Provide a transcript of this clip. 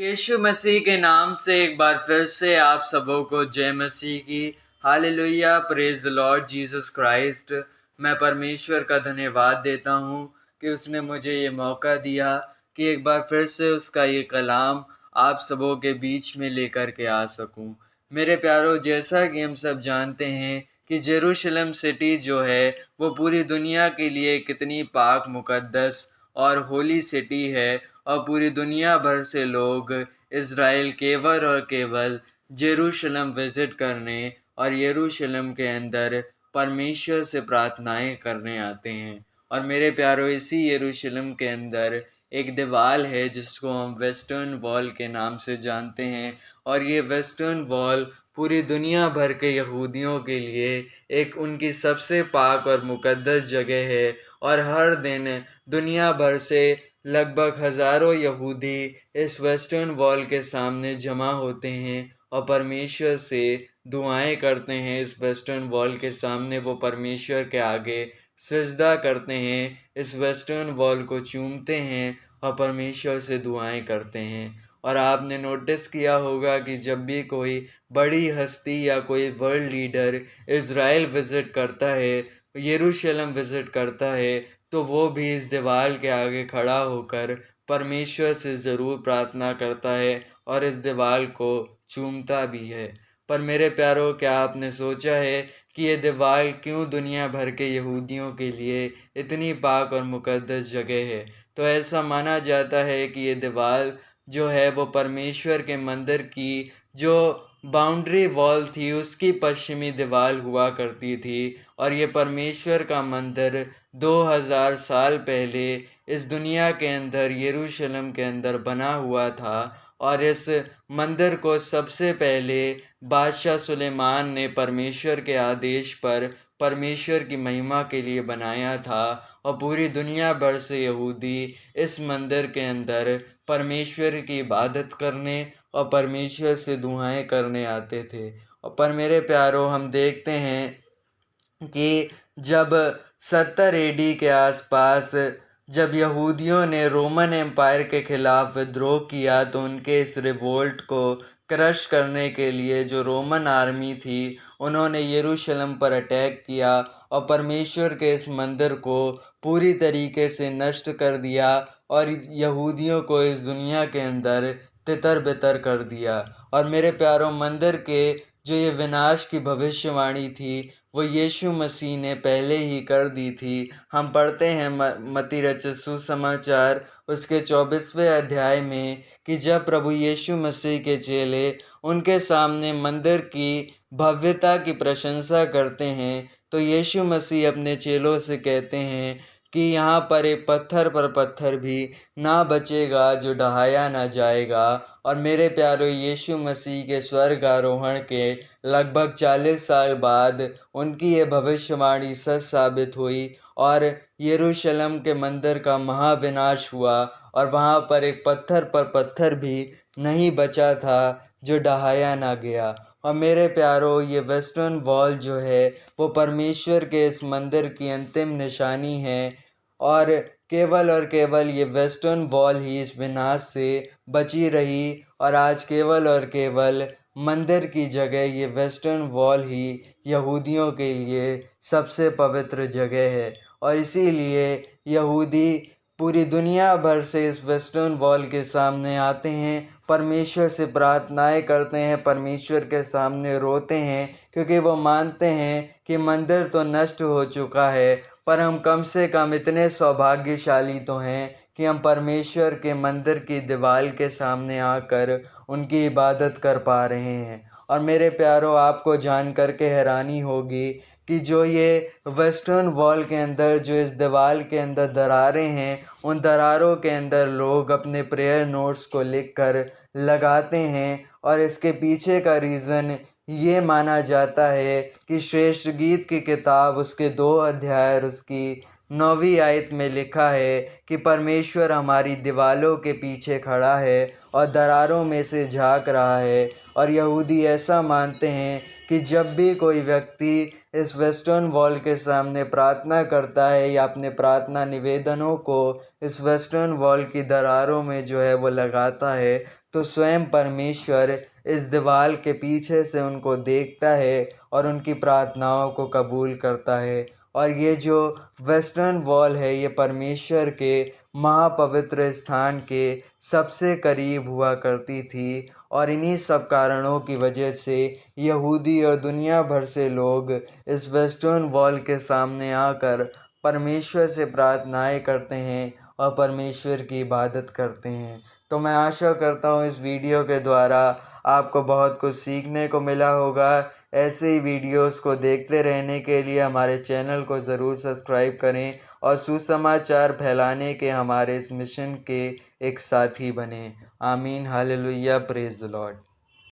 यीशु मसीह के नाम से एक बार फिर से आप सबों को जय मसीह की। Hallelujah, praise the Lord Jesus Christ. मैं परमेश्वर का धन्यवाद देता हूँ कि उसने मुझे ये मौका दिया कि एक बार फिर से उसका ये कलाम आप सबों के बीच में लेकर के आ सकूँ। मेरे प्यारों, जैसा कि हम सब जानते हैं कि जेरूशलेम सिटी जो है वो पूरी दुनिया के लिए कितनी पाक मुकद्दस और होली सिटी है, और पूरी दुनिया भर से लोग इज़राइल केवल और केवल जेरूशलेम विज़िट करने और यरूशलेम के अंदर परमेश्वर से प्रार्थनाएं करने आते हैं। और मेरे प्यारों, इसी यरूशलेम के अंदर एक दीवार है जिसको हम वेस्टर्न वॉल के नाम से जानते हैं, और ये वेस्टर्न वॉल पूरी दुनिया भर के यहूदियों के लिए एक उनकी सबसे पाक और मुकद्दस जगह है। और हर दिन दुनिया भर से लगभग हज़ारों यहूदी इस वेस्टर्न वॉल के सामने जमा होते हैं और परमेश्वर से दुआएं करते हैं। इस वेस्टर्न वॉल के सामने वो परमेश्वर के आगे सजदा करते हैं, इस वेस्टर्न वॉल को चूमते हैं और परमेश्वर से दुआएं करते हैं। और आपने नोटिस किया होगा कि जब भी कोई बड़ी हस्ती या कोई वर्ल्ड लीडर इज़राइल विज़िट करता है, यरूशलेम विज़िट करता है, तो वो भी इस दीवार के आगे खड़ा होकर परमेश्वर से ज़रूर प्रार्थना करता है और इस दीवार को चूमता भी है। पर मेरे प्यारों, क्या आपने सोचा है कि ये दीवार क्यों दुनिया भर के यहूदियों के लिए इतनी पाक और मुकद्दस जगह है? तो ऐसा माना जाता है कि ये दीवार जो है वो परमेश्वर के मंदिर की जो बाउंड्री वॉल थी उसकी पश्चिमी दीवार हुआ करती थी। और ये परमेश्वर का मंदिर 2000 साल पहले इस दुनिया के अंदर यरूशलेम के अंदर बना हुआ था। और इस मंदिर को सबसे पहले बादशाह सुलेमान ने परमेश्वर के आदेश पर परमेश्वर की महिमा के लिए बनाया था, और पूरी दुनिया भर से यहूदी इस मंदिर के अंदर परमेश्वर की इबादत करने और परमेश्वर से दुआएं करने आते थे। और पर मेरे प्यारों, हम देखते हैं कि जब 70 एडी के आसपास जब यहूदियों ने रोमन एम्पायर के खिलाफ विद्रोह किया, तो उनके इस रिवोल्ट को क्रश करने के लिए जो रोमन आर्मी थी उन्होंने यरूशलेम पर अटैक किया और परमेश्वर के इस मंदिर को पूरी तरीके से नष्ट कर दिया और यहूदियों को इस दुनिया के अंदर तितर बितर कर दिया। और मेरे प्यारों, मंदिर के जो ये विनाश की भविष्यवाणी थी वो यीशु मसीह ने पहले ही कर दी थी। हम पढ़ते हैं मत्ती रचित सुसमाचार उसके 24वें अध्याय में कि जब प्रभु यीशु मसीह के चेले उनके सामने मंदिर की भव्यता की प्रशंसा करते हैं, तो यीशु मसीह अपने चेलों से कहते हैं कि यहाँ पर एक पत्थर पर पत्थर भी ना बचेगा जो ढहाया ना जाएगा। और मेरे प्यारों, यीशु मसीह के स्वर्ग आरोहण के लगभग 40 साल बाद उनकी ये भविष्यवाणी सच साबित हुई और यरूशलेम के मंदिर का महाविनाश हुआ और वहाँ पर एक पत्थर पर पत्थर भी नहीं बचा था जो ढहाया ना गया। और मेरे प्यारों, ये वेस्टर्न वॉल जो है वो परमेश्वर के इस मंदिर की अंतिम निशानी है, और केवल ये वेस्टर्न वॉल ही इस विनाश से बची रही। और आज केवल और केवल मंदिर की जगह ये वेस्टर्न वॉल ही यहूदियों के लिए सबसे पवित्र जगह है। और इसीलिए यहूदी पूरी दुनिया भर से इस वेस्टर्न वॉल के सामने आते हैं, परमेश्वर से प्रार्थनाएं करते हैं, परमेश्वर के सामने रोते हैं, क्योंकि वो मानते हैं कि मंदिर तो नष्ट हो चुका है, पर हम कम से कम इतने सौभाग्यशाली तो हैं कि हम परमेश्वर के मंदिर की दीवार के सामने आकर उनकी इबादत कर पा रहे हैं। और मेरे प्यारों, आपको जान कर के हैरानी होगी कि जो ये वेस्टर्न वॉल के अंदर जो इस दीवार के अंदर दरारें हैं, उन दरारों के अंदर लोग अपने प्रेयर नोट्स को लिखकर लगाते हैं। और इसके पीछे का रीज़न ये माना जाता है कि श्रेष्ठ गीत की किताब उसके 2 अध्याय और उसकी 9वीं आयत में लिखा है कि परमेश्वर हमारी दीवारों के पीछे खड़ा है और दरारों में से झांक रहा है। और यहूदी ऐसा मानते हैं कि जब भी कोई व्यक्ति इस वेस्टर्न वॉल के सामने प्रार्थना करता है या अपने प्रार्थना निवेदनों को इस वेस्टर्न वॉल की दरारों में जो है वो लगाता है, तो स्वयं परमेश्वर इस दीवार के पीछे से उनको देखता है और उनकी प्रार्थनाओं को कबूल करता है। और ये जो वेस्टर्न वॉल है ये परमेश्वर के महापवित्र स्थान के सबसे करीब हुआ करती थी। और इन्हीं सब कारणों की वजह से यहूदी और दुनिया भर से लोग इस वेस्टर्न वॉल के सामने आकर परमेश्वर से प्रार्थनाएं करते हैं और परमेश्वर की इबादत करते हैं। तो मैं आशा करता हूँ इस वीडियो के द्वारा आपको बहुत कुछ सीखने को मिला होगा। ऐसे ही वीडियोस को देखते रहने के लिए हमारे चैनल को ज़रूर सब्सक्राइब करें और सुसमाचार फैलाने के हमारे इस मिशन के एक साथी बने। आमीन, हालेलुया, प्रेज द लॉर्ड।